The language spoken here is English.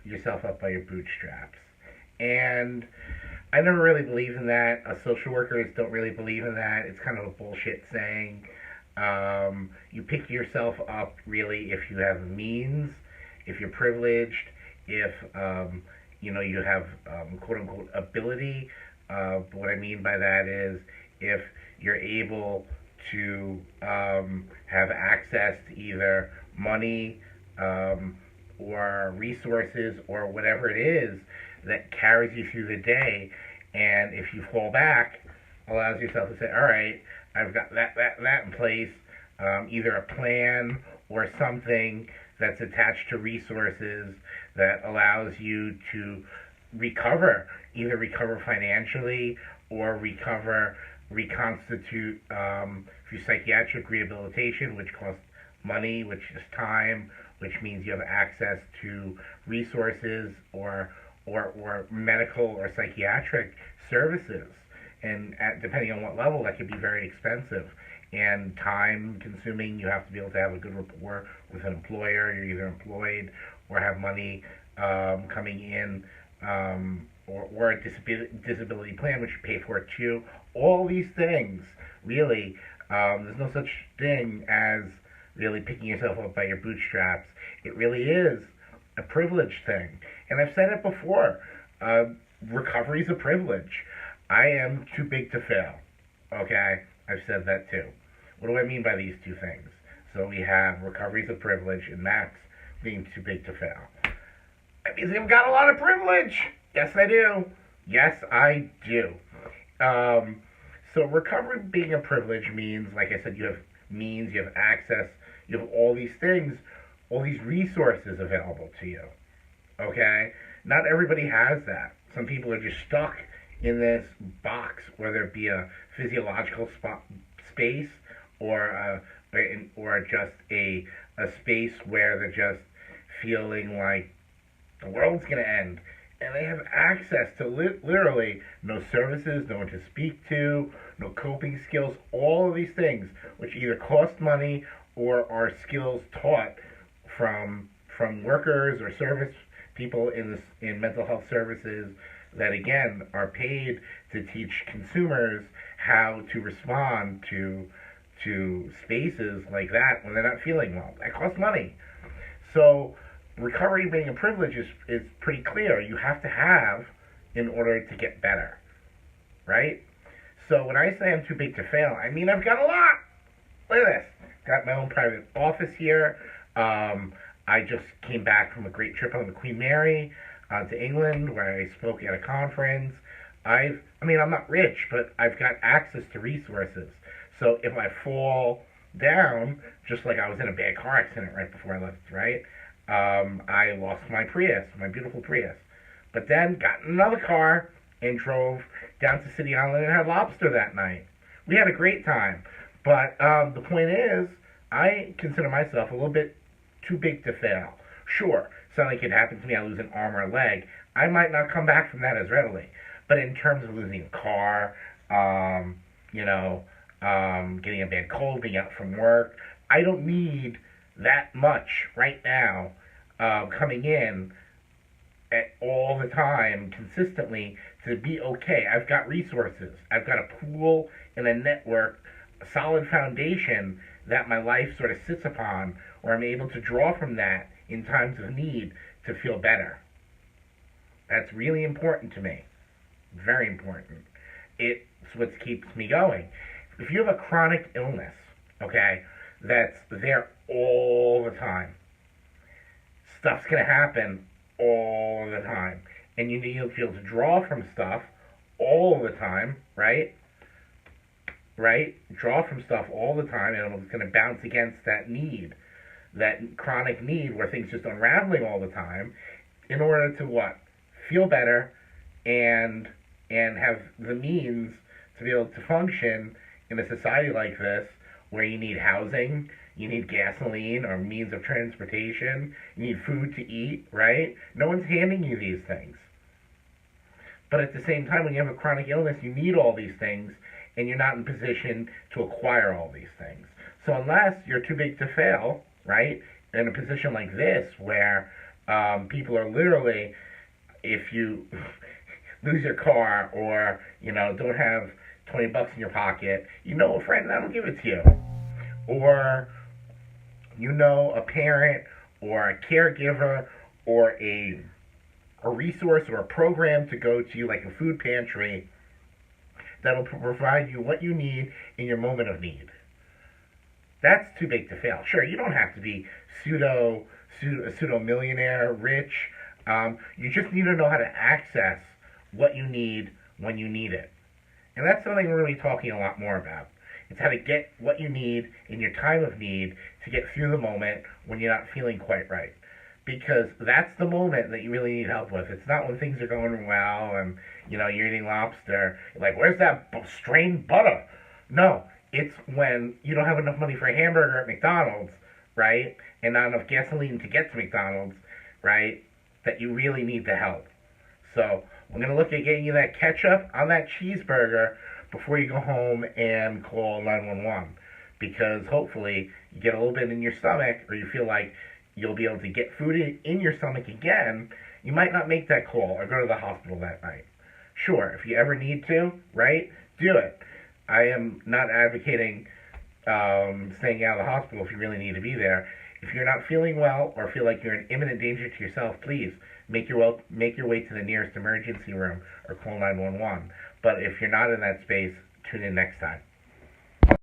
yourself up by your bootstraps. And I never really believe in that. Social workers don't really believe in that. It's kind of a bullshit saying. You pick yourself up really if you have means, if you're privileged, if you have quote unquote ability. What I mean by that is if you're able to have access to either money or resources or whatever it is that carries you through the day. And if you fall back, allows yourself to say, all right, I've got that in place, either a plan or something that's attached to resources that allows you to either recover financially or reconstitute through psychiatric rehabilitation, which costs money, which is time, which means you have access to resources or medical or psychiatric services. And depending on what level, that could be very expensive and time consuming. You have to be able to have a good rapport with an employer. You're either employed or have money coming in, or a disability plan, which you pay for it too. All these things, really, there's no such thing as really picking yourself up by your bootstraps. It really is a privilege thing. And I've said it before, recovery is a privilege. I am too big to fail. Okay? I've said that too. What do I mean by these two things? So we have recovery is a privilege and Max being too big to fail. That means I've got a lot of privilege. Yes, I do. Yes, I do. So recovery being a privilege means, like I said, you have means, you have access, you have all these things, all these resources available to you. Okay? Not everybody has that. Some people are just stuck in this box, whether it be a physiological space or just a space where they're just feeling like the world's going to end. And they have access to literally no services, no one to speak to, no coping skills, all of these things, which either cost money or are skills taught from workers or service people in mental health services that again are paid to teach consumers how to respond to spaces like that when they're not feeling well. That costs money. So recovery being a privilege is pretty clear. You have to have in order to get better, right? So when I say I'm too big to fail, I mean I've got a lot. Look at this. Got my own private office here. I just came back from a great trip on the Queen Mary to England where I spoke at a conference. I'm not rich, but I've got access to resources. So if I fall down, just like I was in a bad car accident right before I left, right? I lost my Prius, my beautiful Prius. But then got in another car and drove down to City Island and had lobster that night. We had a great time. But the point is, I consider myself a little bit too big to fail. Sure, something could happen to me, I lose an arm or a leg. I might not come back from that as readily. But in terms of losing a car, getting a bad cold, being out from work, I don't need that much right now coming in all the time, consistently, to be okay. I've got resources. I've got a pool and a network, a solid foundation that my life sort of sits upon, where I'm able to draw from that in times of need to feel better. That's really important to me. Very important. It's what keeps me going. If you have a chronic illness, okay, that's there all the time, stuff's going to happen all the time. And you need to be able to draw from stuff all the time, right? Right? Draw from stuff all the time, and it's going to bounce against that need, that chronic need where things just unraveling all the time, in order to what? Feel better and have the means to be able to function in a society like this where you need housing, you need gasoline or means of transportation, you need food to eat, right? No one's handing you these things. But at the same time, when you have a chronic illness, you need all these things, and you're not in position to acquire all these things. So unless you're too big to fail, right, in a position like this where People are literally, if you lose your car or, don't have 20 bucks in your pocket, a friend that'll give it to you. Or, a parent or a caregiver or a resource or a program to go to, like a food pantry, that'll provide you what you need in your moment of need. That's too big to fail. Sure, you don't have to be pseudo millionaire rich. You just need to know how to access what you need when you need it. And that's something we're going to be talking a lot more about. It's how to get what you need in your time of need to get through the moment when you're not feeling quite right. Because that's the moment that you really need help with. It's not when things are going well and, you're eating lobster. You're like, where's that strained butter? No, it's when you don't have enough money for a hamburger at McDonald's, right? And not enough gasoline to get to McDonald's, right? That you really need the help. So we're going to look at getting you that ketchup on that cheeseburger before you go home and call 911. Because hopefully you get a little bit in your stomach, or you feel like you'll be able to get food in your stomach again. You might not make that call or go to the hospital that night. Sure, if you ever need to, right, do it. I am not advocating staying out of the hospital if you really need to be there. If you're not feeling well or feel like you're in imminent danger to yourself, please make your way to the nearest emergency room or call 911. But if you're not in that space, tune in next time.